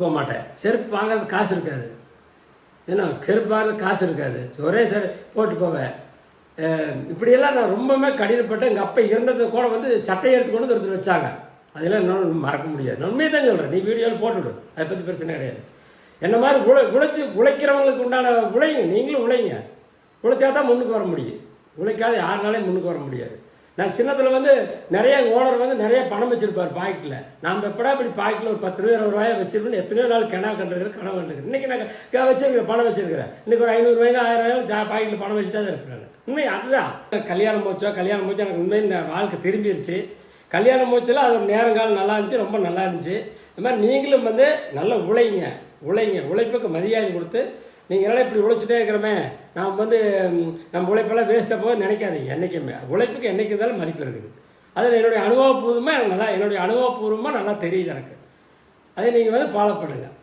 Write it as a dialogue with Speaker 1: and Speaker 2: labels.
Speaker 1: போக மாட்டேன். செருப்பு வாங்கிறது காசு இருக்காது, ஏன்னா செருப்பு வாங்கிறது காசு இருக்காது, ஒரே போட்டு போவேன். இப்படியெல்லாம் நான் ரொம்பவுமே கடினப்பட்டேன். எங்கள் அப்பா இருந்தது கூட வந்து சட்டையை எடுத்துக்கொண்டு ஒருத்தர் வச்சாங்க. அதெல்லாம் என்னால் மறக்க முடியாது. நான் உண்மையை தான் சொல்கிறேன், நீ வீடியோவில் போட்டுவிடு, அதை பற்றி பிரச்சனை கிடையாது. என்ன மாதிரி உழைக்கிறவங்களுக்கு உண்டான உழைங்க, நீங்களும் உழைங்க. உழைச்சா தான் முன்னுக்கு வர முடியும், உழைக்காத யாருனாலே முன்னுக்கு வர முடியாது. நான் சின்னத்தில் வந்து நிறைய ஓனர் வந்து நிறைய பணம் வச்சுருப்பார் பாக்கெட்டில். நாம் எப்படா இப்படி பாக்கெட்டில் ஒரு 10 ரூபா 20 ரூபாயை வச்சுருப்பேன். எத்தனையோ நாள் கனவு கண்டுருக்கிறேன். இன்றைக்கி நான் வச்சுருக்கிறேன், பணம் வச்சுருக்கிறேன். இன்றைக்கி ஒரு 500 ரூபாய் 1000 ரூபாய் பாக்கெட்டில் பணம் வச்சுட்டா தான் இருப்பேன். உண்மை அதுதான். கல்யாணம் போச்சோ எனக்கு உண்மை வாழ்க்கை திரும்பிடுச்சு. கல்யாணம் போச்சில் அது ஒரு நேரங்காலம் நல்லா இருந்துச்சு, ரொம்ப நல்லா இருந்துச்சு. இந்த மாதிரி நீங்களும் வந்து நல்லா உழைப்புக்கு மரியாதை கொடுத்து, நீங்கள் எல்லாம் இப்படி உழைச்சிட்டே இருக்கிறோமே, நாம் வந்து நம்ம உழைப்பெல்லாம் வேஸ்ட்டாக போக நினைக்காதீங்க. என்றைக்குமே உழைப்புக்கு என்றைக்கு இருந்தாலும் மதிப்பு இருக்குது. அதில் என்னுடைய அனுபவபூர்வமாக நல்லா தெரியுது எனக்கு. அதை நீங்கள் வந்து ஃபாலோ பண்ணுங்கள்.